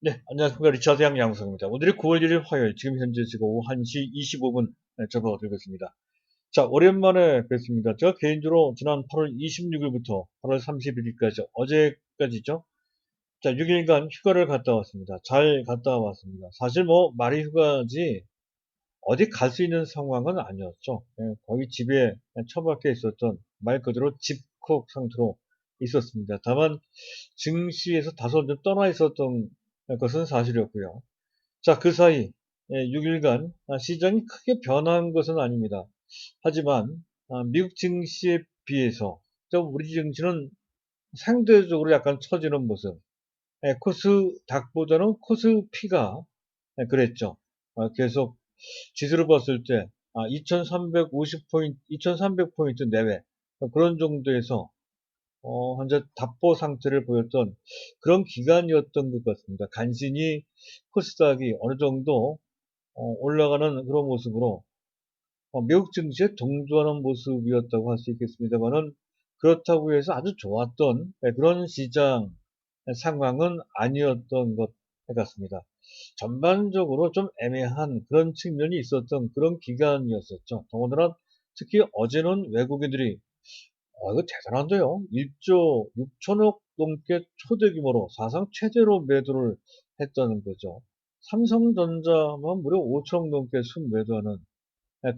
네, 안녕하십니까. 리차드 양양성입니다. 오늘이 9월 1일 화요일, 지금 현재 지금 오후 1시 25분 접어들고 있습니다. 자, 오랜만에 뵙습니다. 제가 개인적으로 지난 8월 26일부터 8월 31일까지, 어제까지죠. 자, 6일간 휴가를 갔다 왔습니다. 잘 갔다 왔습니다. 사실 뭐, 말이 휴가지, 어디 갈 수 있는 상황은 아니었죠. 거의 집에 처박혀 있었던, 말 그대로 집콕 상태로 있었습니다. 다만, 증시에서 다소 좀 떠나 있었던 것은 사실이었고요. 자, 그 사이 6일간 시장이 크게 변한 것은 아닙니다. 하지만 미국 증시에 비해서 우리 증시는 상대적으로 약간 처지는 모습. 코스닥보다는 코스피가 그랬죠. 계속 지수를 봤을 때 2350포인트, 2300포인트 내외 그런 정도에서 현재 답보 상태를 보였던 그런 기간이었던 것 같습니다. 간신히 코스닥이 어느 정도 올라가는 그런 모습으로 미국 증시에 동조하는 모습이었다고 할 수 있겠습니다만은 그렇다고 해서 아주 좋았던 그런 시장 상황은 아니었던 것 같습니다. 전반적으로 좀 애매한 그런 측면이 있었던 그런 기간이었었죠. 더군다나 특히 어제는 외국인들이 이거 대단한데요. 1조 6천억 넘게 초대 규모로 사상 최대로 매도를 했다는 거죠. 삼성전자만 무려 5천억 넘게 순매도하는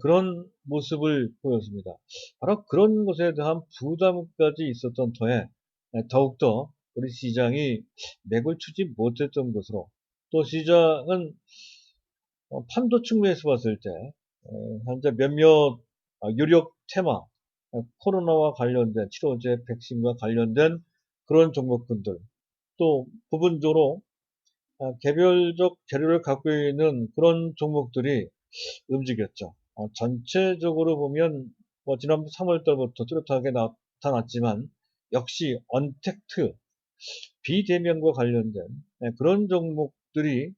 그런 모습을 보였습니다. 바로 그런 것에 대한 부담까지 있었던 터에 더욱더 우리 시장이 맥을 추지 못했던 것으로 또 시장은 판도 측면에서 봤을 때 현재 몇몇 유력 테마 코로나와 관련된 치료제 백신과 관련된 그런 종목군들 또 부분적으로 개별적 재료를 갖고 있는 그런 종목들이 움직였죠. 전체적으로 보면 뭐 지난번 3월 달부터 뚜렷하게 나타났지만 역시 언택트 비대면과 관련된 그런 종목들이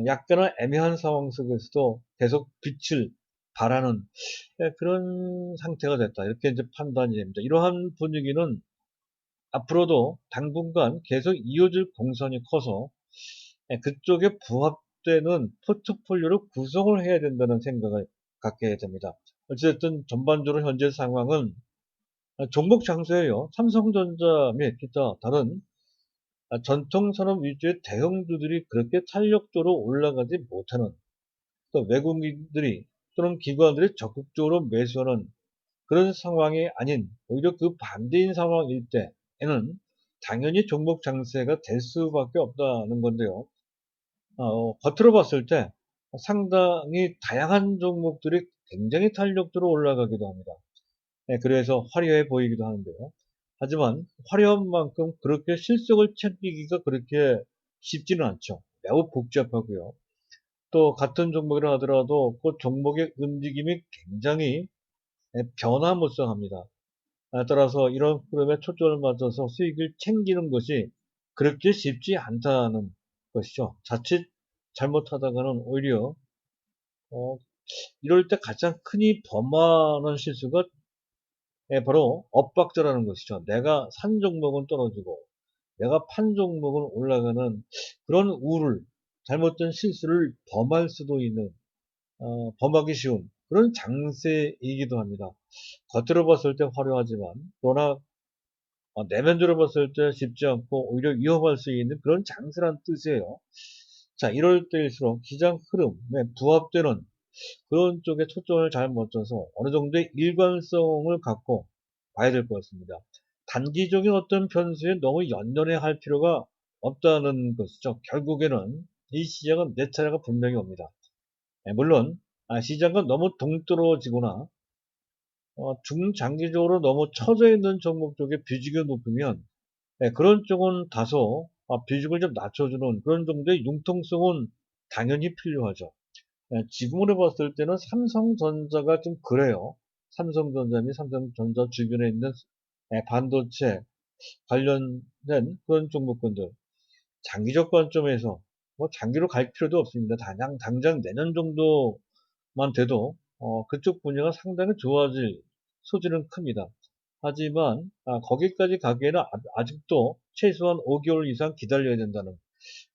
약간은 애매한 상황 속에서도 계속 빛을 발하는 그런 상태가 됐다. 이렇게 이제 판단이 됩니다. 이러한 분위기는 앞으로도 당분간 계속 이어질 공산이 커서 그쪽에 부합되는 포트폴리오를 구성을 해야 된다는 생각을 갖게 됩니다. 어쨌든 전반적으로 현재 상황은 종목 장세예요. 삼성전자 및 기타 다른 전통산업 위주의 대형주들이 그렇게 탄력적으로 올라가지 못하는 또 외국인들이 또는 기관들이 적극적으로 매수하는 그런 상황이 아닌 오히려 그 반대인 상황일 때에는 당연히 종목 장세가 될 수밖에 없다는 건데요. 겉으로 봤을 때 상당히 다양한 종목들이 굉장히 탄력적으로 올라가기도 합니다. 그래서 화려해 보이기도 하는데요. 하지만 화려한 만큼 그렇게 실속을 챙기기가 그렇게 쉽지는 않죠. 매우 복잡하고요. 또 같은 종목이라 하더라도 그 종목의 움직임이 굉장히 변화무쌍합니다. 따라서 이런 흐름에 초점을 맞춰서 수익을 챙기는 것이 그렇게 쉽지 않다는 것이죠. 자칫 잘못하다가는 오히려 어, 이럴 때 가장 흔히 범하는 실수가 바로 엇박자라는 것이죠. 내가 산 종목은 떨어지고 내가 판 종목은 올라가는 그런 우를 잘못된 실수를 범할 수도 있는 범하기 쉬운 그런 장세이기도 합니다. 겉으로 봤을 때 화려하지만 그러나 내면적으로 봤을 때 쉽지 않고 오히려 위험할 수 있는 그런 장세란 뜻이에요. 자, 이럴 때일수록 시장 흐름에 부합되는 그런 쪽에 초점을 잘 맞춰서 어느 정도의 일관성을 갖고 봐야 될 것 같습니다. 단기적인 어떤 변수에 너무 연연해 할 필요가 없다는 것이죠. 결국에는 이 시장은 내 차례가 분명히 옵니다. 물론 시장과 너무 동떨어지거나 중장기적으로 너무 처져 있는 종목 쪽에 비중이 높으면 그런 쪽은 다소 비중을 좀 낮춰주는 그런 정도의 융통성은 당연히 필요하죠. 지금으로 봤을 때는 삼성전자가 좀 그래요. 삼성전자 및 삼성전자 주변에 있는 반도체 관련된 그런 종목군들. 장기적 관점에서 뭐 장기로 갈 필요도 없습니다. 당장 내년 정도만 돼도 그쪽 분야가 상당히 좋아질 소지는 큽니다. 하지만 거기까지 가기에는 아직도 최소한 5개월 이상 기다려야 된다는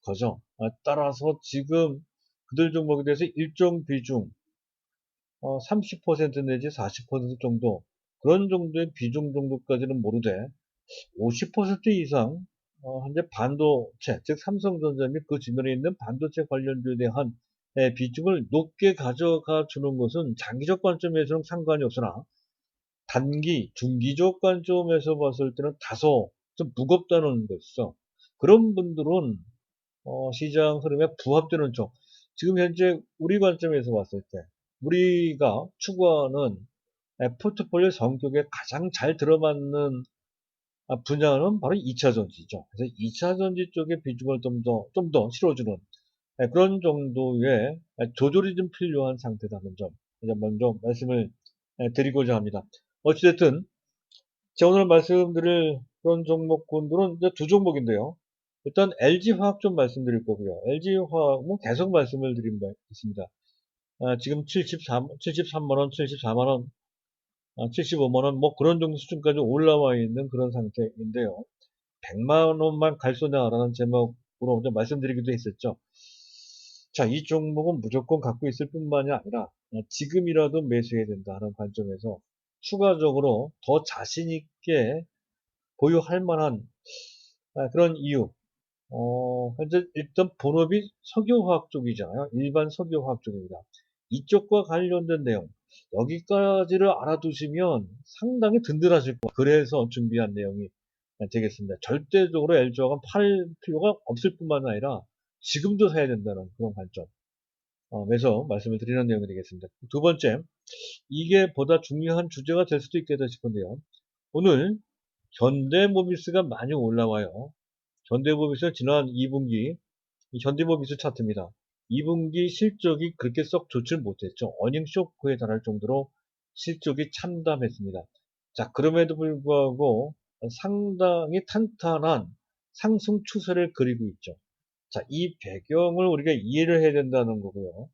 거죠. 따라서 지금 그들 종목에 대해서 일정 비중 30% 내지 40% 정도 그런 정도의 비중 정도까지는 모르되 50% 이상 현재 반도체 즉 삼성전자 및 그 주변에 있는 반도체 관련주에 대한 비중을 높게 가져가 주는 것은 장기적 관점에서는 상관이 없으나 단기, 중기적 관점에서 봤을 때는 다소 좀 무겁다는 것이죠. 그런 분들은 시장 흐름에 부합되는 쪽. 지금 현재 우리 관점에서 봤을 때 우리가 추구하는 포트폴리오 성격에 가장 잘 들어맞는 분야는 바로 2차 전지죠. 그래서 2차 전지 쪽에 비중을 좀 더 실어주는 그런 정도의 조절이 좀 필요한 상태라는 점 이제 먼저 말씀을 드리고자 합니다. 어찌됐든 제가 오늘 말씀드릴 그런 종목군들은 이제 두 종목인데요. 일단 LG화학 좀 말씀드릴 거고요. LG화학은 계속 말씀을 드린 바 있습니다. 지금 73만원, 74만원, 75만원, 뭐 그런 정도 수준까지 올라와 있는 그런 상태인데요. 100만원만 갈 소냐라는 제목으로 좀 말씀드리기도 했었죠. 자, 이 종목은 무조건 갖고 있을 뿐만이 아니라 지금이라도 매수해야 된다 하는 관점에서 추가적으로 더 자신있게 보유할 만한 그런 이유. 현재 일단 본업이 석유화학 쪽이잖아요. 일반 석유화학 쪽입니다. 이쪽과 관련된 내용. 여기까지를 알아두시면 상당히 든든하실 거예요. 그래서 준비한 내용이 되겠습니다. 절대적으로 LG화학은 팔 필요가 없을 뿐만 아니라 지금도 사야 된다는 그런 관점. 그래서 말씀을 드리는 내용이 되겠습니다. 두 번째, 이게 보다 중요한 주제가 될 수도 있겠다 싶은데요. 오늘 현대모비스가 많이 올라와요. 현대모비스 지난 2분기 현대모비스 차트입니다. 2분기 실적이 그렇게 썩 좋지 못했죠. 어닝 쇼크에 달할 정도로 실적이 참담했습니다. 자, 그럼에도 불구하고 상당히 탄탄한 상승 추세를 그리고 있죠. 자, 이 배경을 우리가 이해를 해야 된다는 거고요.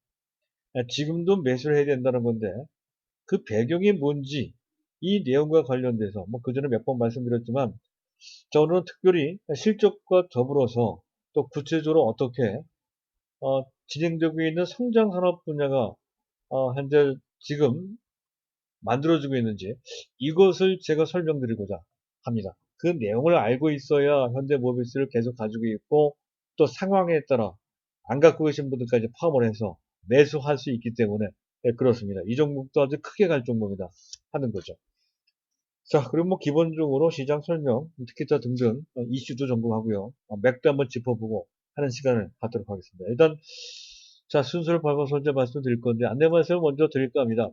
지금도 매수를 해야 된다는 건데 그 배경이 뭔지 이 내용과 관련돼서 뭐 그전에 몇 번 말씀드렸지만 저는 특별히 실적과 더불어서 또 구체적으로 어떻게 진행되고 있는 성장 산업 분야가 현재 지금 만들어지고 있는지 이것을 제가 설명드리고자 합니다. 그 내용을 알고 있어야 현대모비스를 계속 가지고 있고 또 상황에 따라 안 갖고 계신 분들까지 포함을 해서 매수할 수 있기 때문에 그렇습니다. 이 종목도 아주 크게 갈 종목이다 하는 거죠. 자, 그럼 뭐 기본적으로 시장 설명, 특히자 등등 이슈도 점검하고요. 맥도 한번 짚어보고 하는 시간을 갖도록 하겠습니다. 일단 자, 순서를 밟아서 이제 말씀드릴 건데 안내 말씀을 먼저 드릴까 합니다.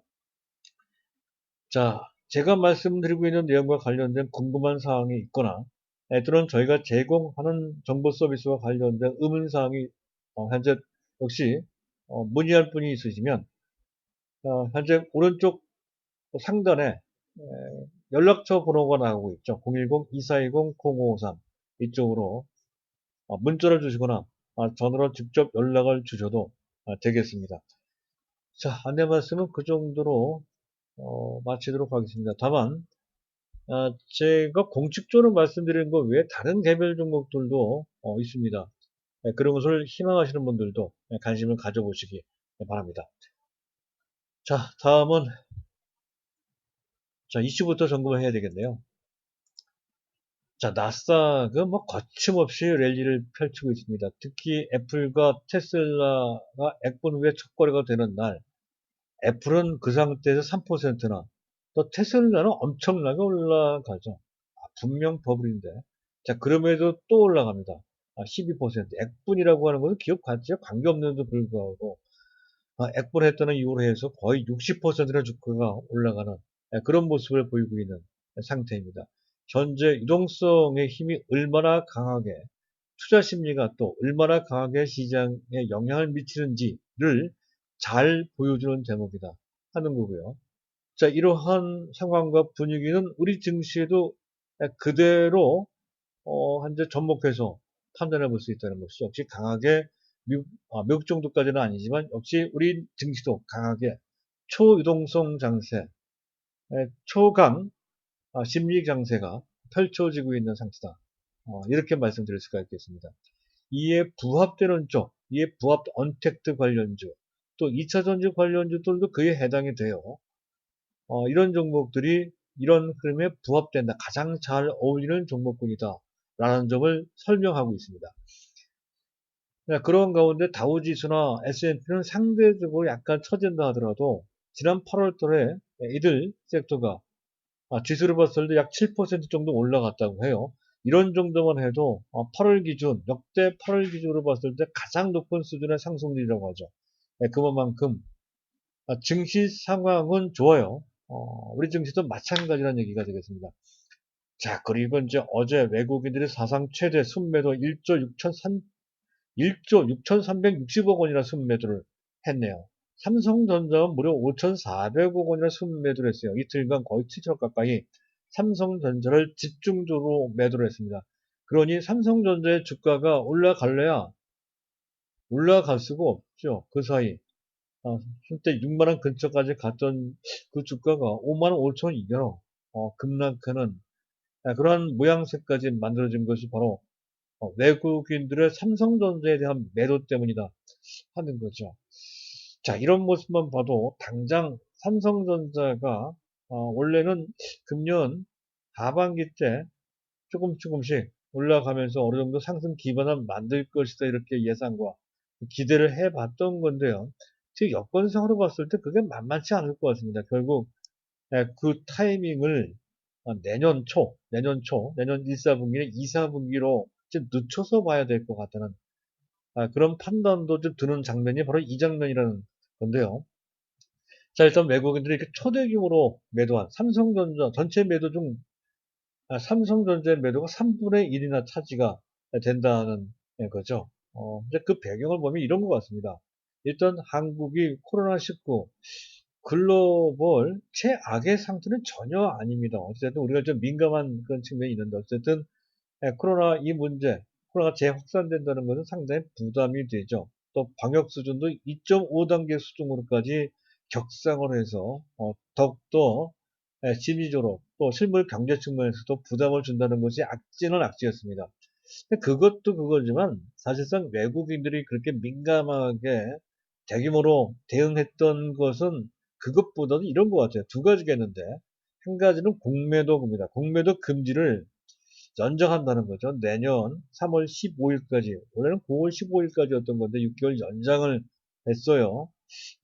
자, 제가 말씀드리고 있는 내용과 관련된 궁금한 사항이 있거나 또는 저희가 제공하는 정보 서비스와 관련된 의문사항이 현재 역시 문의할 분이 있으시면 현재 오른쪽 상단에 연락처 번호가 나오고 있죠. 010-2420-0553 이쪽으로 문자를 주시거나 전화로 직접 연락을 주셔도 되겠습니다. 자, 안내 말씀은 그 정도로 마치도록 하겠습니다. 다만 제가 공식적으로 말씀드리는 것 외에 다른 개별 종목들도 있습니다. 그런 것을 희망하시는 분들도 관심을 가져보시기 바랍니다. 자, 다음은 자, 이슈부터 점검을 해야 되겠네요. 자, 나스닥은 뭐 거침없이 랠리를 펼치고 있습니다. 특히 애플과 테슬라가 액분 후에 첫 거래가 되는 날, 애플은 그 상태에서 3%나, 또 테슬라는 엄청나게 올라가죠. 분명 버블인데. 자, 그럼에도 또 올라갑니다. 12%. 액분이라고 하는 것은 기업 가치에 관계없는데도 불구하고, 액분했다는 이유로 해서 거의 60%나 주가가 올라가는 그런 모습을 보이고 있는 상태입니다. 현재 유동성의 힘이 얼마나 강하게 투자 심리가 또 얼마나 강하게 시장에 영향을 미치는지를 잘 보여주는 대목이다 하는 거고요. 자, 이러한 상황과 분위기는 우리 증시에도 그대로 현재 접목해서 판단해 볼 수 있다는 것이 역시 강하게 미국 정도까지는 아니지만 역시 우리 증시도 강하게 초유동성 장세, 초강 심리 장세가 펼쳐지고 있는 상태다. 이렇게 말씀드릴 수가 있겠습니다. 이에 부합되는 쪽, 이에 부합 언택트 관련주, 또 2차 전지 관련주들도 그에 해당이 돼요. 이런 종목들이 이런 흐름에 부합된다. 가장 잘 어울리는 종목군이다. 라는 점을 설명하고 있습니다. 그런 가운데 다우지수나 S&P는 상대적으로 약간 처진다 하더라도 지난 8월 달에 이들 섹터가 지수를 봤을 때 약 7% 정도 올라갔다고 해요. 이런 정도만 해도 8월 기준, 역대 8월 기준으로 봤을 때 가장 높은 수준의 상승률이라고 하죠. 그만큼 증시 상황은 좋아요. 우리 증시도 마찬가지라는 얘기가 되겠습니다. 자, 그리고 이제 어제 외국인들이 사상 최대 순매도 1조 6,360억 원이나 순매도를 했네요. 삼성전자는 무려 5,400억 원이나 순매도를 했어요. 이틀간 거의 7천억 가까이 삼성전자를 집중적으로 매도를 했습니다. 그러니 삼성전자의 주가가 올라갈래야 올라갈 수가 없죠. 그 사이 한때 6만원 근처까지 갔던 그 주가가 5만 5천 원 이하로 급락하는 그러한 모양새까지 만들어진 것이 바로 외국인들의 삼성전자에 대한 매도 때문이다 하는 거죠. 자, 이런 모습만 봐도 당장 삼성전자가 원래는 금년 하반기 때 조금씩 올라가면서 어느 정도 상승 기반을 만들 것이다 이렇게 예상과 기대를 해봤던 건데요. 지금 여건상으로 봤을 때 그게 만만치 않을 것 같습니다. 결국 그 타이밍을 내년 1, 4분기나 2, 4분기로 좀 늦춰서 봐야 될 것 같다는 그런 판단도 좀 드는 장면이 바로 이 장면이라는 건데요. 자, 일단 외국인들이 이렇게 초대규모로 매도한 삼성전자 전체 매도 중 삼성전자의 매도가 3분의 1이나 차지가 된다는 거죠. 이제 그 배경을 보면 이런 것 같습니다. 일단 한국이 코로나19 글로벌 최악의 상태는 전혀 아닙니다. 어쨌든 우리가 좀 민감한 그런 측면이 있는데 어쨌든 코로나 이 문제, 코로나가 재확산된다는 것은 상당히 부담이 되죠. 또 방역 수준도 2.5단계 수준으로까지 격상을 해서 더욱더 심리적으로 또 실물 경제 측면에서도 부담을 준다는 것이 악재는 악재였습니다. 그것도 그거지만 사실상 외국인들이 그렇게 민감하게 대규모로 대응했던 것은 그것보다도 이런 것 같아요. 두 가지가 있는데 한 가지는 공매도입니다. 공매도 금지를 연장한다는 거죠. 내년 3월 15일까지 원래는 9월 15일까지였던 건데 6개월 연장을 했어요.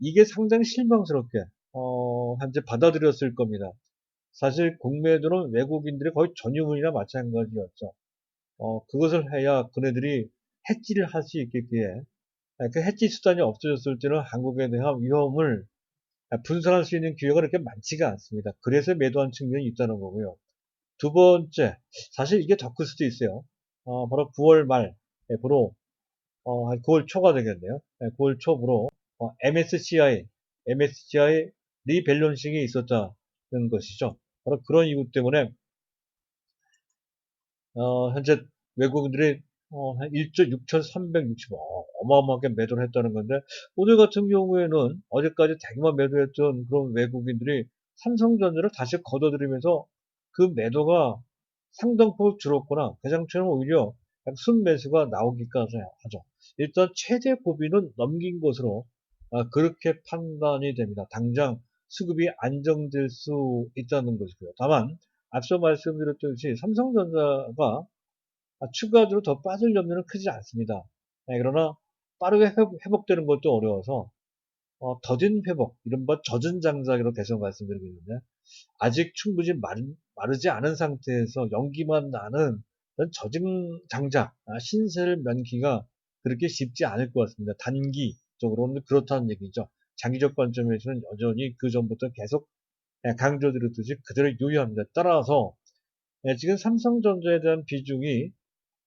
이게 상당히 실망스럽게 현재 받아들였을 겁니다. 사실 공매도는 외국인들의 거의 전유물이나 마찬가지였죠. 그것을 해야 그네들이 해지를 할 수 있겠기에 그 해지 수단이 없어졌을 때는 한국에 대한 위험을 분산할 수 있는 기회가 그렇게 많지가 않습니다. 그래서 매도한 측면이 있다는 거고요. 두 번째, 사실 이게 더 클 수도 있어요. 바로 9월 말부로, 한 9월 초가 되겠네요. 9월 초부로 MSCI 리밸런싱이 있었다는 것이죠. 바로 그런 이유 때문에 현재 외국인들이 한 1조 6,360억 어마어마하게 매도를 했다는 건데 오늘 같은 경우에는 어제까지 대규모 매도했던 그런 외국인들이 삼성전자를 다시 걷어들이면서 그 매도가 상당폭 줄었거나 대장처럼 오히려 순매수가 나오기까지 하죠. 일단 최대 고비는 넘긴 것으로 그렇게 판단이 됩니다. 당장 수급이 안정될 수 있다는 것이고요. 다만 앞서 말씀드렸듯이 삼성전자가 추가적으로 더 빠질 염려는 크지 않습니다. 그러나 빠르게 회복되는 것도 어려워서 더딘 회복, 이른바 젖은 장작이라고 계속 말씀드리고 있는데 아직 충분히 마르지 않은 상태에서 연기만 나는 젖은 장작, 신세를 면기가 그렇게 쉽지 않을 것 같습니다. 단기적으로는 그렇다는 얘기죠. 장기적 관점에서는 여전히 그 전부터 계속 강조드렸듯이 그대로 유효합니다. 따라서 지금 삼성전자에 대한 비중이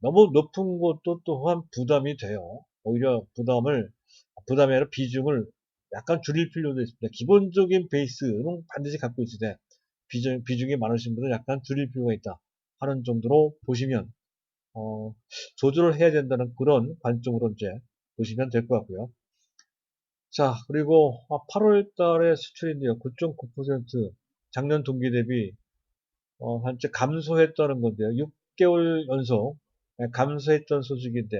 너무 높은 것도 또한 부담이 돼요. 오히려 부담이 아니라 비중을 약간 줄일 필요도 있습니다. 기본적인 베이스는 반드시 갖고 있으되 비중이 많으신 분은 약간 줄일 필요가 있다 하는 정도로 보시면 조절을 해야 된다는 그런 관점으로 이제 보시면 될 것 같고요. 자, 그리고 8월 달에 수출인데요. 9.9% 작년 동기 대비 한째 감소했다는 건데요. 6개월 연속 감소했던 소식인데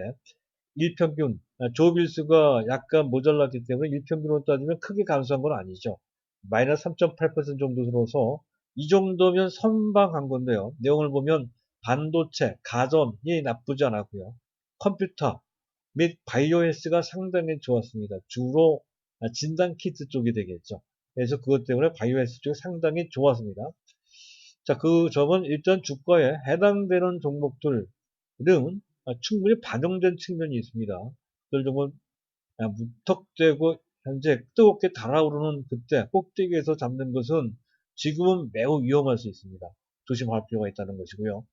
일평균, 조빌수가 약간 모자랐기 때문에 일평균으로 따지면 크게 감소한 건 아니죠. 마이너스 3.8% 정도 들어서 이 정도면 선방한 건데요. 내용을 보면 반도체, 가전이 나쁘지 않았고요. 컴퓨터 및 바이오 헬스가 상당히 좋았습니다. 주로 진단 키트 쪽이 되겠죠. 그래서 그것 때문에 바이오 헬스 쪽이 상당히 좋았습니다. 자, 그 점은 일단 주가에 해당되는 종목들은 충분히 반영된 측면이 있습니다. 그들 종은 무턱대고 현재 뜨겁게 달아오르는 그때 꼭대기에서 잡는 것은 지금은 매우 위험할 수 있습니다. 조심할 필요가 있다는 것이고요.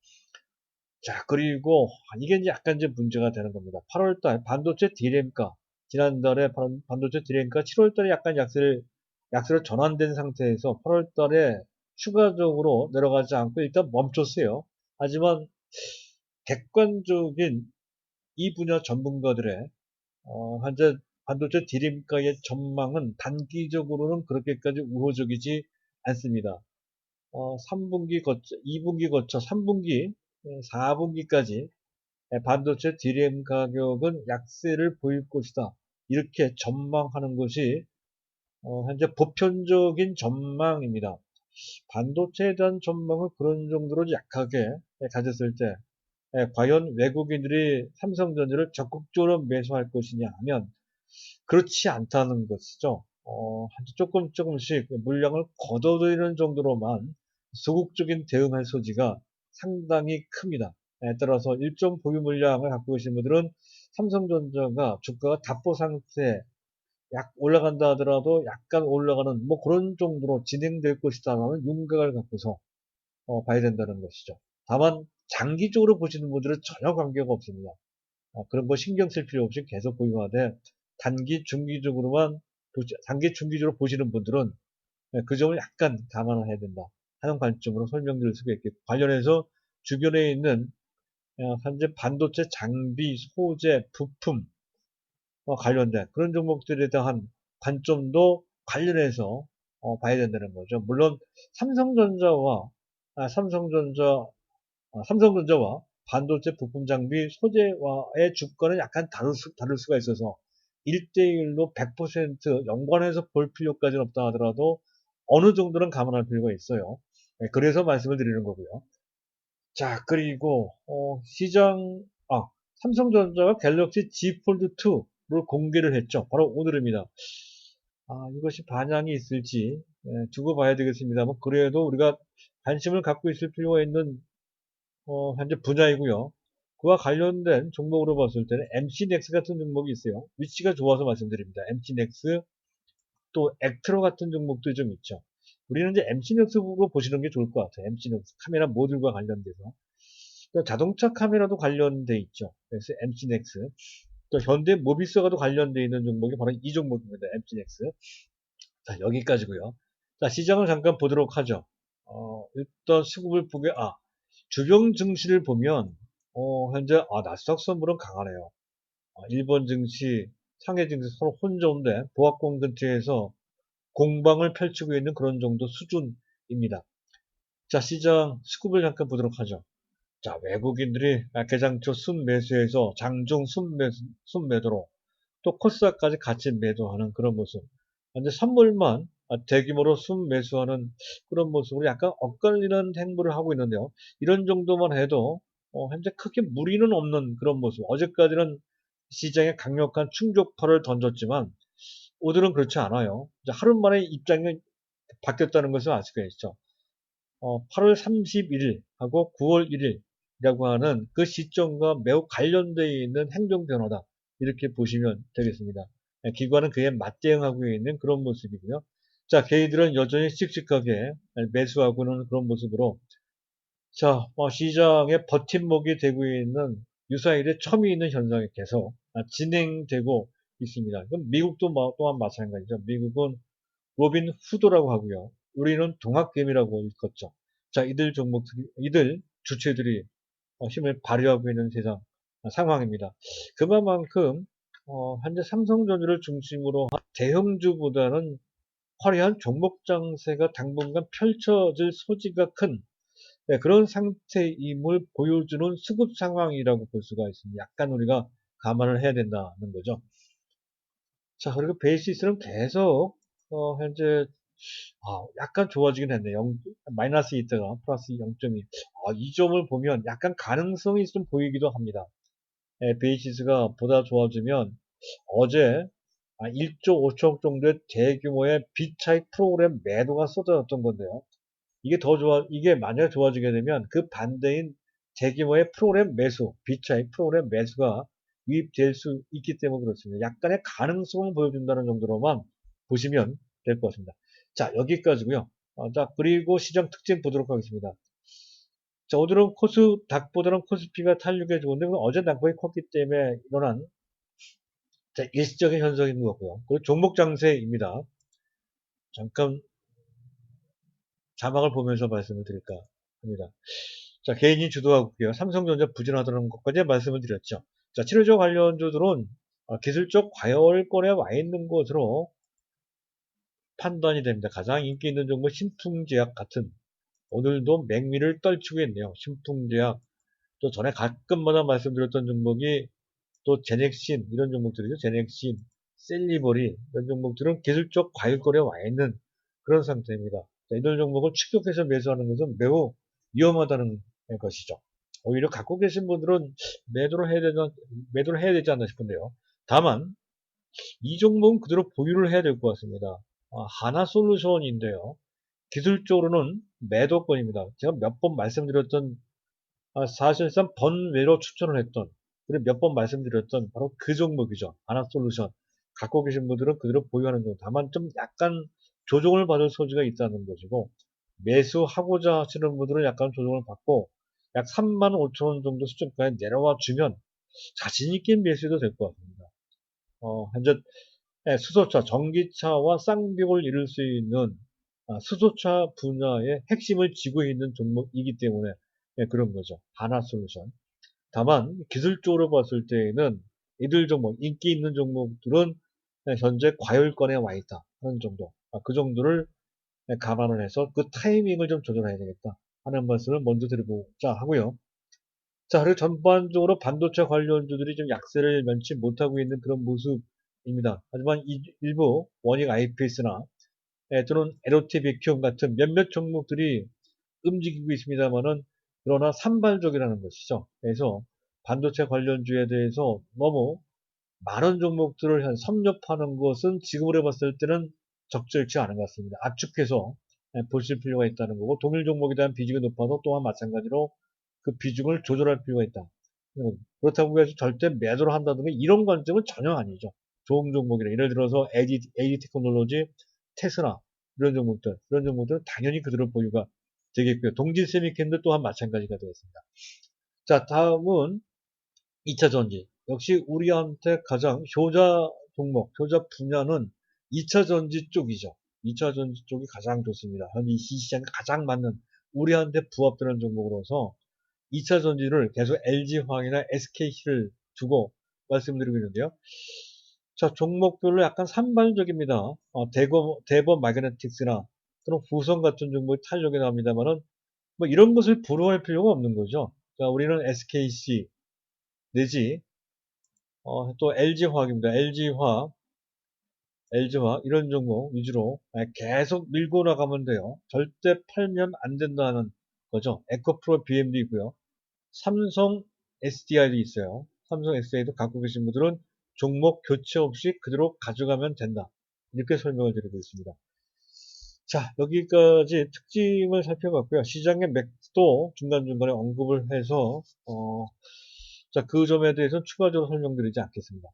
자, 그리고 이게 이제 약간 이제 문제가 되는 겁니다. 8월달 반도체 디램가, 지난달에 반도체 디램가 7월달에 약간 약세로 전환된 상태에서 8월달에 추가적으로 내려가지 않고 일단 멈췄어요. 하지만 객관적인 이 분야 전문가들의 현재 반도체 디램가의 전망은 단기적으로는 그렇게까지 우호적이지 않습니다. 3분기 거쳐, 2분기 거쳐 3분기, 4분기까지 반도체 DRAM 가격은 약세를 보일 것이다. 이렇게 전망하는 것이 현재 보편적인 전망입니다. 반도체에 대한 전망을 그런 정도로 약하게 가졌을 때 과연 외국인들이 삼성전자를 적극적으로 매수할 것이냐 하면 그렇지 않다는 것이죠. 조금씩 물량을 걷어들이는 정도로만 소극적인 대응할 소지가 상당히 큽니다. 따라서 일정 보유 물량을 갖고 계신 분들은 삼성전자가 주가가 답보 상태 약 올라간다 하더라도 약간 올라가는 뭐 그런 정도로 진행될 것이다 라는 윤곽을 갖고서 봐야 된다는 것이죠. 다만 장기적으로 보시는 분들은 전혀 관계가 없습니다. 그런 거 신경 쓸 필요 없이 계속 보유하되 단기, 중기적으로 보시는 분들은 그 점을 약간 감안을 해야 된다 하는 관점으로 설명드릴 수가 있겠고 관련해서 주변에 있는 현재 반도체 장비, 소재, 부품 관련된 그런 종목들에 대한 관점도 관련해서 봐야 된다는 거죠. 물론 삼성전자와 삼성전자 삼성전자와 반도체 부품 장비 소재와의 주가는 약간 다를 수가 있어서 1대1로 100% 연관해서 볼 필요까지는 없다 하더라도 어느 정도는 감안할 필요가 있어요. 네, 그래서 말씀을 드리는 거고요. 자, 그리고 아, 삼성전자가 갤럭시 Z 폴드 2를 공개를 했죠. 바로 오늘입니다. 이것이 반향이 있을지 두고 봐야 되겠습니다만 그래도 우리가 관심을 갖고 있을 필요가 있는 현재 분야이고요. 그와 관련된 종목으로 봤을 때는 MC넥스 같은 종목이 있어요. 위치가 좋아서 말씀드립니다. MC넥스 또 액트로 같은 종목도 좀 있죠. 우리는 이제 MC넥스로 보시는 게 좋을 것 같아요. MC넥스 카메라 모듈과 관련돼서 또 자동차 카메라도 관련돼 있죠. 그래서 MC넥스 또 현대 모비스와도 관련돼 있는 종목이 바로 이 종목입니다. MC넥스. 자, 여기까지고요. 자, 시장을 잠깐 보도록 하죠. 일단 수급을 보게 주변 증시를 보면 현재 나스닥 선물은 강하네요. 일본 증시, 상해 증시 서로 혼조인데 보합권 근처에서 공방을 펼치고 있는 그런 정도 수준입니다. 자, 시장 수급을 잠깐 보도록 하죠. 자, 외국인들이 개장초 순매수에서 장중 순매도로 또 코스닥까지 같이 매도하는 그런 모습. 현재 선물만 대규모로 순매수하는 그런 모습으로 약간 엇갈리는 행보를 하고 있는데요. 이런 정도만 해도 현재 크게 무리는 없는 그런 모습. 어제까지는 시장에 강력한 충격파를 던졌지만 오늘은 그렇지 않아요. 하루 만에 입장이 바뀌었다는 것을 알 수가 있죠. 8월 31일하고 9월 1일이라고 하는 그 시점과 매우 관련되어 있는 행동 변화다. 이렇게 보시면 되겠습니다. 기관은 그에 맞대응하고 있는 그런 모습이고요. 자, 개인들은 여전히 씩씩하게 매수하고는 그런 모습으로 자, 시장의 버팀목이 되고 있는 유사일에 첨이 있는 현상이 계속 진행되고 있습니다. 그럼 미국도 또한 마찬가지죠. 미국은 로빈 후드라고 하고요. 우리는 동학개미라고 읽었죠. 자, 이들 주체들이 힘을 발휘하고 있는 상황입니다. 그만큼 현재 삼성전자를 중심으로 한 대형주보다는 화려한 종목 장세가 당분간 펼쳐질 소지가 큰 그런 상태임을 보여주는 수급 상황이라고 볼 수가 있습니다. 약간 우리가 감안을 해야 된다는 거죠. 자, 그리고 베이시스는 계속 현재 약간 좋아지긴 했네. 마이너스 있다가 플러스 0.2. 이 점을 보면 약간 가능성이 좀 보이기도 합니다. 베이시스가 보다 좋아지면 어제 1조 5천 정도의 대규모의 비차익 프로그램 매도가 쏟아졌던 건데요. 이게 만약에 좋아지게 되면 그 반대인 대규모의 프로그램 매수, 비차익 프로그램 매수가 유입될 수 있기 때문에 그렇습니다. 약간의 가능성을 보여준다는 정도로만 보시면 될 것 같습니다. 자, 여기까지고요. 자, 그리고 시장 특징 보도록 하겠습니다. 자, 오늘은 닥보다는 코스피가 탄력해 좋은데, 어제 낙폭이 컸기 때문에 일어난 자, 일시적인 현상인 것 같고요. 그리고 종목 장세입니다. 잠깐 자막을 보면서 말씀을 드릴까 합니다. 자, 개인이 주도하고 있고요. 삼성전자 부진하다는 것까지 말씀을 드렸죠. 자, 치료적 관련주들은 기술적 과열권에 와 있는 것으로 판단이 됩니다. 가장 인기 있는 종목 신풍제약 같은 오늘도 맹미를 떨치고 있네요. 신풍제약 또 전에 가끔마다 말씀드렸던 종목이 또 제넥신 이런 종목들이죠. 제넥신, 셀리버리 이런 종목들은 기술적 과열권에 와 있는 그런 상태입니다. 자, 이런 종목을 추격해서 매수하는 것은 매우 위험하다는 것이죠. 오히려 갖고 계신 분들은 매도를 해야 되지 않나 싶은데요. 다만 이 종목은 그대로 보유를 해야 될 것 같습니다. 하나솔루션인데요. 기술적으로는 매도권입니다. 제가 몇 번 말씀드렸던 사실상 번외로 추천을 했던 그리고 몇 번 말씀드렸던 바로 그 종목이죠. 하나솔루션. 갖고 계신 분들은 그대로 보유하는 종. 다만 좀 약간 조정을 받을 소지가 있다는 것이고 매수하고자 하시는 분들은 약간 조정을 받고 약 35,000원 정도 수준까지 내려와 주면 자신 있게 매수해도 될 것 같습니다. 현재 수소차, 전기차와 쌍벽을 이룰 수 있는 수소차 분야의 핵심을 쥐고 있는 종목이기 때문에 그런 거죠. 하나솔루션. 다만 기술적으로 봤을 때에는 이들 종목, 인기 있는 종목들은 현재 과열권에 와 있다 하는 정도. 그 정도를 감안을 해서 그 타이밍을 좀 조절해야 되겠다 하는 말씀을 먼저 드리고자 하고요. 자, 그리고 전반적으로 반도체 관련주들이 좀 약세를 면치 못하고 있는 그런 모습입니다. 하지만 일부 원익 IPS나 또는 LOT 비큐um 같은 몇몇 종목들이 움직이고 있습니다만은 그러나 산발적이라는 것이죠. 그래서 반도체 관련주에 대해서 너무 많은 종목들을 섭렵하는 것은 지금으로 봤을 때는 적절치 않은 것 같습니다. 압축해서 보실 필요가 있다는 거고 동일 종목에 대한 비중이 높아도 또한 마찬가지로 그 비중을 조절할 필요가 있다. 그렇다고 해서 절대 매도를 한다든가 이런 관점은 전혀 아니죠. 좋은 종목이라 예를 들어서 AD 테크놀로지, 테스라 이런 종목들은 당연히 그대로 보유가 되겠고요. 동진 세미캔도 또한 마찬가지가 되겠습니다. 자, 다음은 2차 전지. 역시 우리한테 가장 효자 종목, 효자 분야는 2차 전지 쪽이죠. 2차 전지 쪽이 가장 좋습니다. 현재 이 시장에 가장 맞는 우리한테 부합되는 종목으로서 2차 전지를 계속 LG화학이나 SKC를 두고 말씀드리고 있는데요. 자, 종목별로 약간 산발적입니다. 대범 마그네틱스나 또는 후성 같은 종목이 탄력이 나옵니다만은 뭐 이런 것을 부러워할 필요가 없는 거죠. 자, 우리는 SKC 내지 또 LG화학입니다. LG화학 이런 종목 위주로 계속 밀고 나가면 돼요. 절대 팔면 안 된다는 거죠. 에코프로 BM도 있고요. 삼성 SDI도 있어요. 삼성 SDI도 갖고 계신 분들은 종목 교체 없이 그대로 가져가면 된다. 이렇게 설명을 드리고 있습니다. 자, 여기까지 특징을 살펴봤고요. 시장의 맥도 중간중간에 언급을 해서 자, 그 점에 대해서 추가적으로 설명드리지 않겠습니다.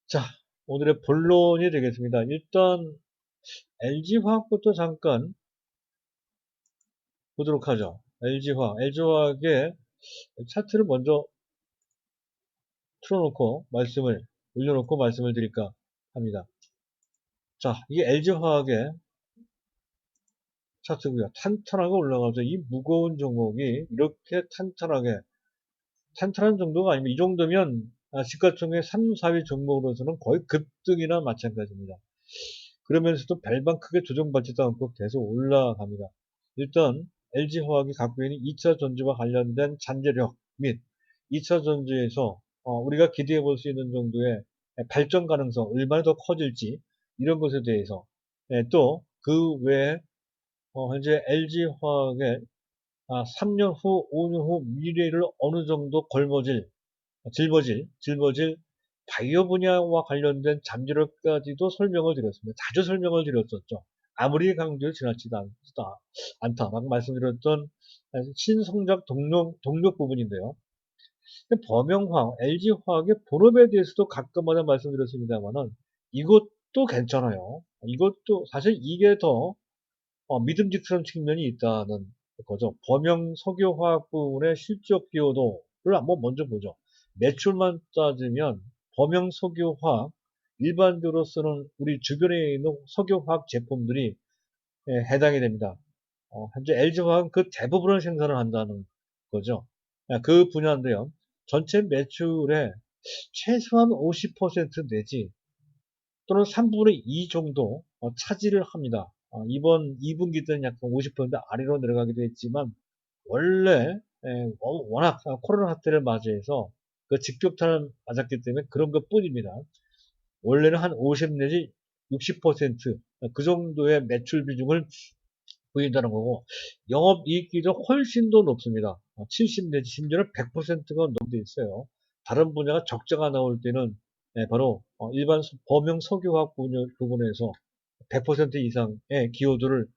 자, 오늘의 본론이 되겠습니다. 일단 LG화학부터 잠깐 보도록 하죠. LG화학의 차트를 먼저 올려놓고 말씀을 드릴까 합니다. 자, 이게 LG화학의 차트고요. 탄탄하게 올라가죠. 이 무거운 종목이 이렇게 탄탄한 정도가 아니면 이 정도면 시가총액 3, 4위 종목으로서는 거의 급등이나 마찬가지입니다. 그러면서도 별반 크게 조정받지도 않고 계속 올라갑니다. 일단 LG화학이 갖고 있는 2차 전지와 관련된 잠재력 및 2차 전지에서 우리가 기대해 볼 수 있는 정도의 발전 가능성, 얼마나 더 커질지, 이런 것에 대해서, 또 그 외에, 현재 LG화학의 3년 후, 5년 후 미래를 어느 정도 짊어질 바이오 분야와 관련된 잠재력까지도 설명을 드렸습니다. 자주 설명을 드렸었죠. 아무리 강조를 지나치지 않다라고 말씀드렸던 신성장 동력 부분인데요. 범영화학, LG화학의 본업에 대해서도 가끔마다 말씀드렸습니다만은 이것도 괜찮아요. 이것도 사실 이게 더 믿음직스러운 측면이 있다는 거죠. 범용 석유화학 부분의 실적 기여도를 한번 먼저 보죠. 매출만 따지면 범용 석유화학, 일반적으로 쓰는 우리 주변에 있는 석유화학 제품들이 해당이 됩니다. 현재 LG화학은 그 대부분을 생산을 한다는 거죠. 그 분야인데요. 전체 매출의 최소한 50% 내지 또는 3분의 2 정도 차지를 합니다. 이번 2분기 때는 약간 50% 아래로 내려가기도 했지만 원래 워낙 코로나 사태를 맞이해서 그 직격탄을 맞았기 때문에 그런 것 뿐입니다. 원래는 한 50 내지 60%그 정도의 매출 비중을 보인다는 거고 영업이익률도 훨씬 더 높습니다. 70 내지 심지어는 100%가 넘게 있어요. 다른 분야가 적자가 나올 때는 바로 일반 범용 석유화학 부분에서 100% 이상의 기여도를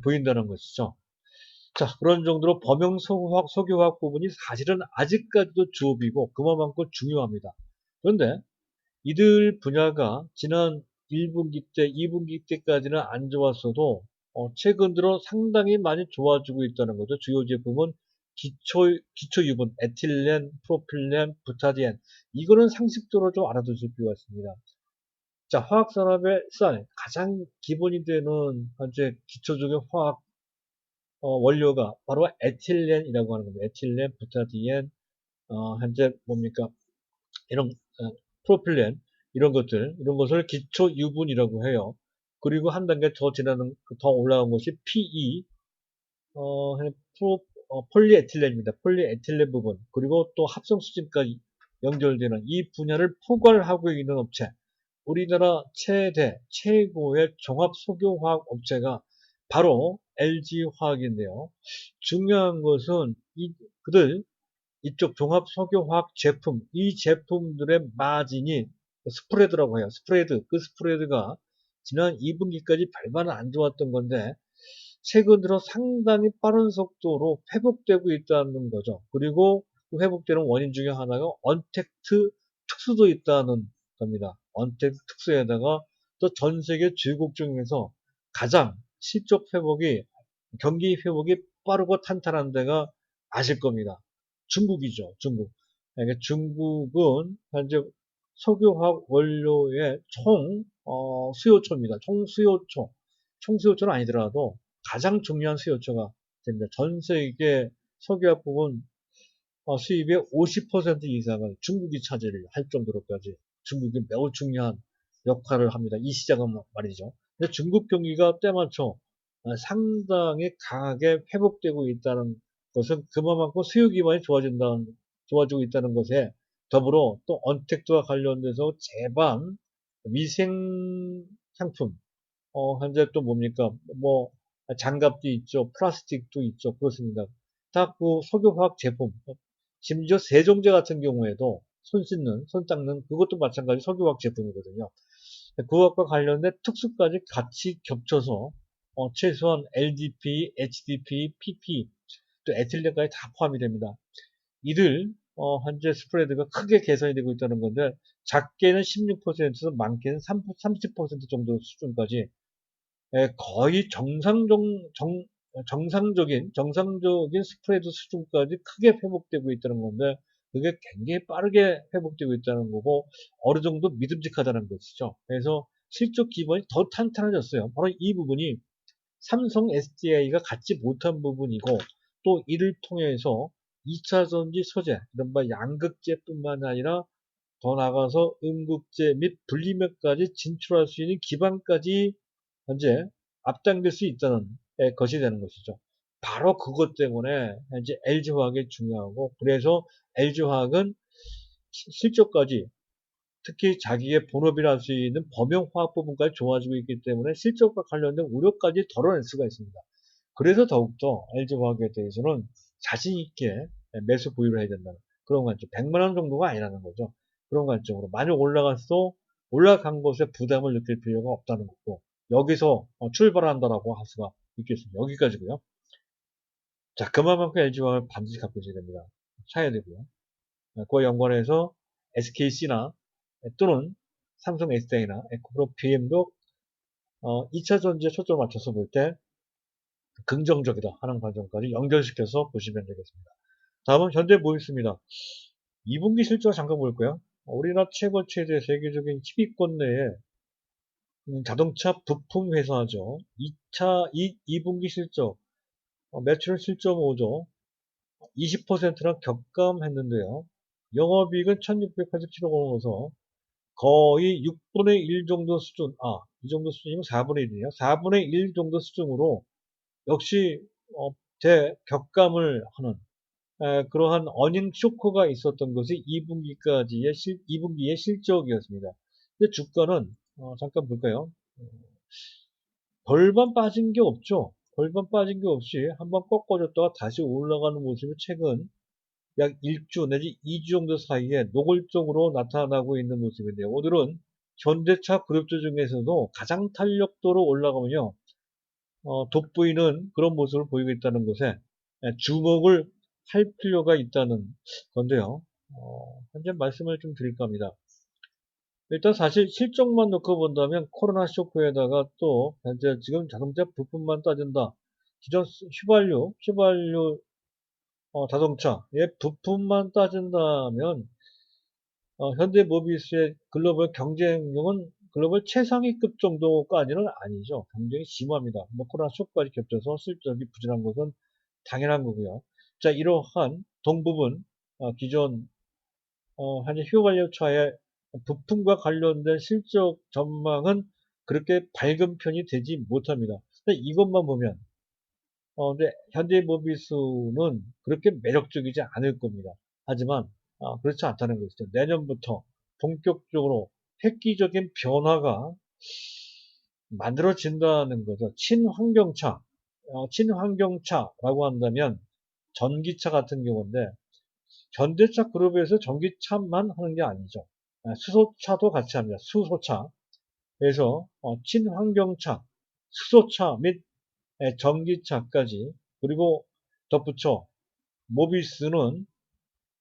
보인다는 것이죠. 자, 그런 정도로 범용 석유화학 부분이 사실은 아직까지도 주업이고 그만큼 중요합니다. 그런데 이들 분야가 지난 1분기 때, 2분기 때까지는 안 좋았어도 최근 들어 상당히 많이 좋아지고 있다는 거죠. 주요 제품은 기초 유분, 에틸렌, 프로필렌, 부타디엔. 이거는 상식적으로 좀 알아두실 필요가 있습니다. 자, 화학산업의 가장 기본이 되는 현재 기초적인 화학 원료가 바로 에틸렌이라고 하는 겁니다. 에틸렌, 부타디엔, 현재 뭡니까? 이런 프로필렌 이런 것을 기초 유분이라고 해요. 그리고 한 단계 더 지나는 더 올라간 것이 PE 어, 폴리에틸렌입니다. 폴리에틸렌 부분 그리고 또 합성 수증까지 연결되는 이 분야를 포괄하고 있는 업체. 우리나라 최고의 종합 석유화학 업체가 바로 LG화학인데요. 중요한 것은 그들 이쪽 종합 석유화학 제품, 이 제품들의 마진이 스프레드라고 해요. 스프레드. 그 스프레드가 지난 2분기까지 별반 안 좋았던 건데 최근 들어 상당히 빠른 속도로 회복되고 있다는 거죠. 그리고 그 회복되는 원인 중에 하나가 언택트 특수도 있다는 겁니다. 언택트 특수에다가 또 전 세계 주요국 중에서 가장 실적 회복이 경기 회복이 빠르고 탄탄한 데가 아실 겁니다. 중국이죠. 중국. 그러니까 중국은 현재 석유화학 원료의 총 수요처입니다. 총 수요처는 아니더라도 가장 중요한 수요처가 됩니다. 전 세계 석유화학 부분 수입의 50% 이상을 중국이 차지를 할 정도로까지 중국이 매우 중요한 역할을 합니다. 이 시장은 말이죠. 근데 중국 경기가 때맞춰 상당히 강하게 회복되고 있다는 것은 그만큼 수요 기반이 좋아지고 있다는 것에 더불어 또 언택트와 관련돼서 제반, 위생 상품, 현재 또 뭡니까? 뭐, 장갑도 있죠. 플라스틱도 있죠. 그렇습니다. 다 그 석유화학 제품, 심지어 세정제 같은 경우에도 손 닦는 그것도 마찬가지 석유화학 제품이거든요. 그것과 관련된 특수까지 같이 겹쳐서 최소한 LDP, HDP, PP, 또 에틸렌까지 다 포함이 됩니다. 이들 현재 스프레드가 크게 개선이 되고 있다는 건데 작게는 16%에서 많게는 30% 정도 수준까지 거의 정상적인 스프레드 수준까지 크게 회복되고 있다는 건데, 그게 굉장히 빠르게 회복되고 있다는 거고, 어느 정도 믿음직하다는 것이죠. 그래서 실적 기반이 더 탄탄해졌어요. 바로 이 부분이 삼성 SDI가 갖지 못한 부분이고, 또 이를 통해서 2차 전지 소재, 이른바 양극재뿐만 아니라 더 나아가서 음극재 및 분리맥까지 진출할 수 있는 기반까지 현재 앞당길 수 있다는 것이 되는 것이죠. 바로 그것 때문에 현재 LG화학이 중요하고 그래서 LG화학은 실적까지 특히 자기의 본업이라 할 수 있는 범용화학 부분까지 좋아지고 있기 때문에 실적과 관련된 우려까지 덜어낼 수가 있습니다. 그래서 더욱더 LG화학에 대해서는 자신 있게 매수 보유를 해야 된다는 그런 관점. 100만 원 정도가 아니라는 거죠. 그런 관점으로 만약 올라갔어 올라간 것에 부담을 느낄 필요가 없다는 거고 여기서 출발한다라고 할 수가 있겠습니다. 여기까지고요. 자, 그만큼 LG화학을 반드시 갖고 있어야 됩니다. 사야 되고요. 그와 연관해서 SKC나 또는 삼성 SDI나 에코프로 BM도 2차 전지에 초점을 맞춰서 볼 때 긍정적이다 하는 관점까지 연결시켜서 보시면 되겠습니다. 다음은 현대모비스입니다. 2분기 실적 잠깐 볼까요? 우리나라 최고 최대 세계적인 10위권 내에 자동차 부품 회사죠. 2분기 실적 매출 7.5조 20%나 격감했는데요. 영업이익은 1687억 원으로서 거의 6분의 1 정도 수준, 이 정도 수준이면 4분의 1이네요. 4분의 1 정도 수준으로 역시 대격감을 하는 그러한 어닝 쇼크가 있었던 것이 2분기의 실적이었습니다. 근데 주가는 잠깐 볼까요? 벌반 빠진 게 없죠. 벌반 빠진 게 없이 한번 꺾어줬다가 다시 올라가는 모습이 최근 약 1주 내지 2주 정도 사이에 노골적으로 나타나고 있는 모습인데요. 오늘은 현대차 그룹주 중에서도 가장 탄력도로 올라가면요. 돋보이는 그런 모습을 보이고 있다는 것에 주목을 할 필요가 있다는 건데요. 현재 말씀을 좀 드릴까 합니다. 일단 사실 실적만 놓고 본다면 코로나 쇼크에다가 또 현재 지금 자동차 부품만 따진다. 기존 휘발유 자동차의 부품만 따진다면 현대모비스의 글로벌 경쟁력은 글로벌 최상위급 정도까지는 아니죠. 경쟁이 심합니다. 코로나 쇼크까지 겹쳐서 실적이 부진한 것은 당연한 거고요. 자, 이러한 동부분 기존 현재 휘발유차의 부품과 관련된 실적 전망은 그렇게 밝은 편이 되지 못합니다. 근데 이것만 보면 근데 현대모비스는 그렇게 매력적이지 않을 겁니다. 하지만 그렇지 않다는 것이죠. 내년부터 본격적으로 획기적인 변화가 만들어진다는 거죠. 친환경차라고 한다면 전기차 같은 경우인데 현대차 그룹에서 전기차만 하는 게 아니죠. 수소차도 같이 합니다. 수소차. 그래서 친환경차, 수소차 및 전기차까지 그리고 덧붙여 모비스는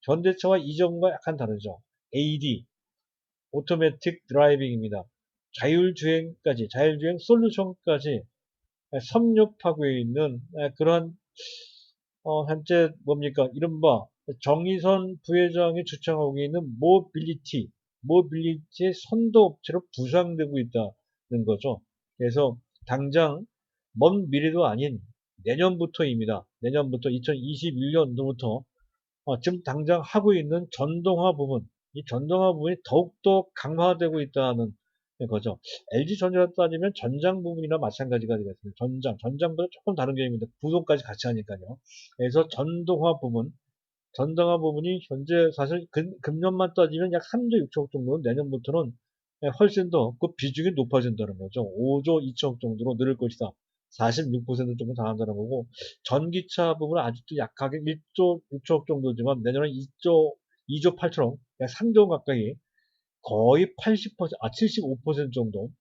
현대차와 이전과 약간 다르죠. AD, 오토매틱 드라이빙입니다. 자율주행 솔루션까지 섭렵하고 있는 그러한 현재 뭡니까? 이른바 정의선 부회장이 주창하고 있는 모빌리티의 선도업체로 부상되고 있다는 거죠. 그래서 당장 먼 미래도 아닌 내년부터입니다. 내년부터 2021년도부터 지금 당장 하고 있는 전동화 부분, 이 전동화 부분이 더욱더 강화되고 있다는 거죠. LG전자로 따지면 전장 부분이나 마찬가지가 되겠습니다. 전장보다 조금 다른 개념입니다. 부속까지 같이 하니까요. 그래서 전동화 부분이 현재 사실 금년만 따지면 약 3조 6천억 정도는 내년부터는 훨씬 더 그 비중이 높아진다는 거죠. 5조 2천억 정도로 늘을 것이다. 46% 정도 당한다는 거고 전기차 부분은 아직도 약하게 1조 6천억 정도지만 내년에 2조 8천억, 약 3조 가까이 거의 75% 정도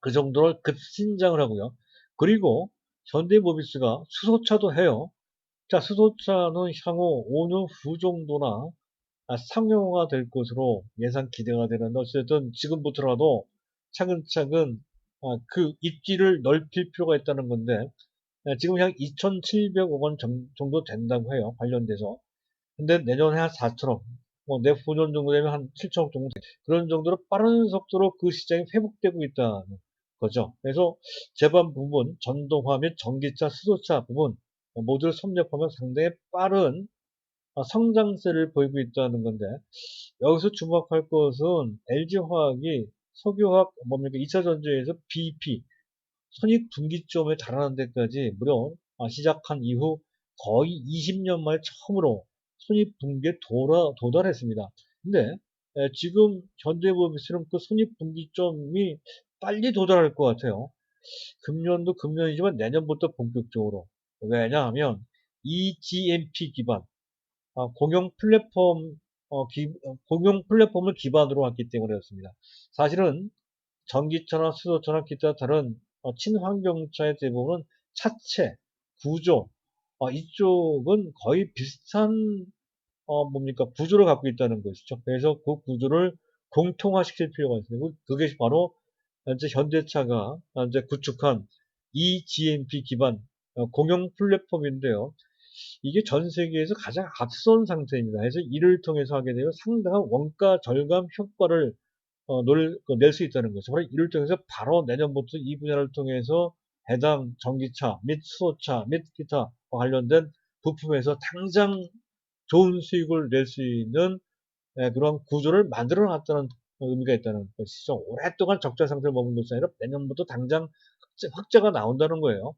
그 정도로 급신장을 하고요. 그리고 현대모비스가 수소차도 해요. 자, 수소차는 향후 5년 후 정도나 상용화 될 것으로 예상 기대가 되는데 어쨌든 지금부터라도 차근차근 그 입지를 넓힐 필요가 있다는 건데 지금 약 2,700억 원 정도 된다고 해요. 관련돼서. 근데 내년에 한 4천억, 내후년 정도 되면 한 7천억 정도 그런 정도로 빠른 속도로 그 시장이 회복되고 있다는 거죠. 그래서 제반 부분, 전동화 및 전기차, 수소차 부분 모두를 섭렵하면 상당히 빠른 성장세를 보이고 있다는 건데 여기서 주목할 것은 LG화학이 석유화학 뭡니까 2차 전지에서 BEP 손익분기점에 달하는 데까지 무려 시작한 이후 거의 20년 만에 처음으로 손익분기에 도달했습니다. 근데 지금 현대모비스는 그 손익분기점이 빨리 도달할 것 같아요. 금년도 금년이지만 내년부터 본격적으로. 왜냐하면 이 GMP 기반, 공용 플랫폼, 공용 플랫폼을 기반으로 했기 때문이었습니다. 사실은 전기차나 수소차나 기타 다른 친환경차의 대부분은 차체, 구조, 이쪽은 거의 비슷한 뭡니까 구조를 갖고 있다는 것이죠. 그래서 그 구조를 공통화시킬 필요가 있습니다. 그게 바로 현재 현대차가 현재 구축한 eGMP 기반 공용 플랫폼인데요. 이게 전 세계에서 가장 앞선 상태입니다. 그래서 이를 통해서 하게 되면 상당한 원가 절감 효과를 낼 수 있다는 거죠. 바로 이를 통해서 바로 내년부터 이 분야를 통해서 해당 전기차 및 수소차 및 기타 관련된 부품에서 당장 좋은 수익을 낼 수 있는 그런 구조를 만들어 놨다는 의미가 있다는 것이죠. 오랫동안 적자 상태를 머문 것이 아니라 내년부터 당장 흑자가 나온다는 거예요.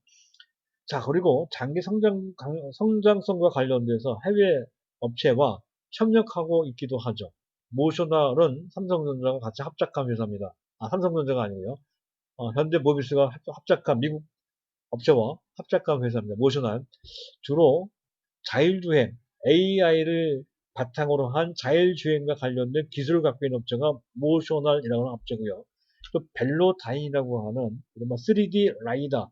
자, 그리고 장기 성장성과 관련돼서 해외 업체와 협력하고 있기도 하죠. 모셔널은 삼성전자가 같이 합작한 회사입니다. 삼성전자가 아니고요. 현대모비스가 합작한 미국 업체와 합작한 회사입니다. 모셔널. 주로 자율주행, AI를 바탕으로 한 자율주행과 관련된 기술을 갖고 있는 업체가 모셔널이라고 하는 업체고요. 또 벨로다인이라고 하는 3D 라이다,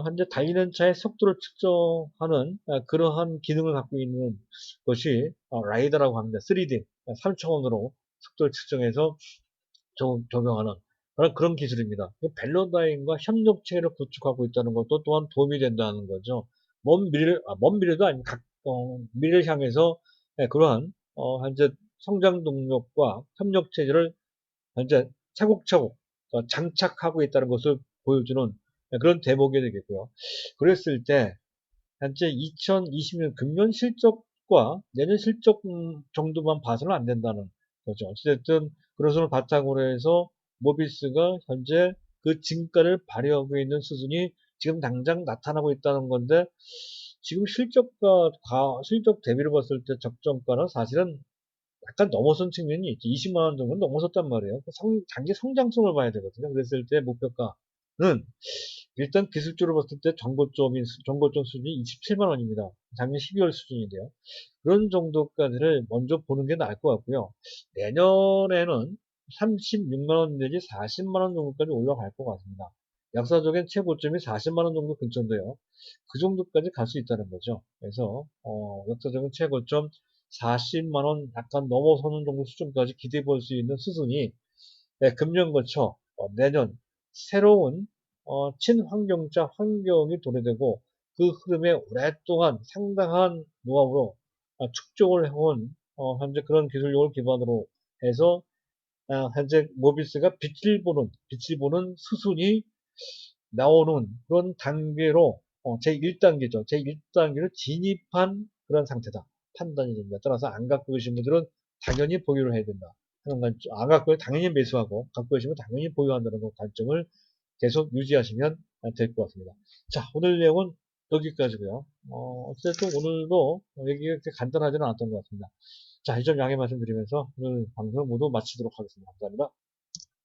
현재 달리는 차의 속도를 측정하는 그러한 기능을 갖고 있는 것이 라이다라고 합니다. 3D, 3차원으로 속도를 측정해서 적용하는 그런 기술입니다. 벨로다인과 협력체를 구축하고 있다는 것도 또한 도움이 된다는 거죠. 먼 미래도 아닌 미래를 향해서 그러한 현재 성장 동력과 협력체를 현재 차곡차곡 장착하고 있다는 것을 보여주는 그런 대목이 되겠고요. 그랬을 때 현재 2020년 금년 실적과 내년 실적 정도만 봐서는 안 된다는 거죠. 어쨌든 그런 것을 바탕으로 해서 모비스가 현재 그 진가를 발휘하고 있는 수준이 지금 당장 나타나고 있다는 건데 지금 실적 대비로 봤을 때 적정가는 사실은 약간 넘어선 측면이 있지. 20만 원 정도는 넘어섰단 말이에요. 장기 성장성을 봐야 되거든요. 그랬을 때 목표가는 일단 기술적으로 봤을 때 정고점 수준이 27만 원입니다. 작년 12월 수준인데요. 그런 정도까지를 먼저 보는 게 나을 것 같고요. 내년에는 36만 원 내지 40만 원 정도까지 올라갈 것 같습니다. 역사적인 최고점이 40만 원 정도 근처인데요. 그 정도까지 갈 수 있다는 거죠. 그래서 역사적인 최고점 40만 원 약간 넘어서는 정도 수준까지 기대해 볼 수 있는 수준이 금년 거쳐 내년 새로운 친환경차 환경이 도래되고 그 흐름에 오랫동안 상당한 노하우로 축적을 해온 현재 그런 기술력을 기반으로 해서 현재 모비스가 빛을 보는 수순이 나오는 그런 단계로 제1단계죠. 제1단계로 진입한 그런 상태다. 판단이 됩니다. 따라서 안 갖고 계신 분들은 당연히 보유를 해야 된다. 하는 관점, 안 갖고 당연히 매수하고 갖고 계시면 당연히 보유한다는 관점을 계속 유지하시면 될 것 같습니다. 자, 오늘 내용은 여기까지고요. 어쨌든 오늘도 얘기가 그렇게 간단하지는 않았던 것 같습니다. 자, 이 점 양해 말씀드리면서 오늘 방송 모두 마치도록 하겠습니다. 감사합니다.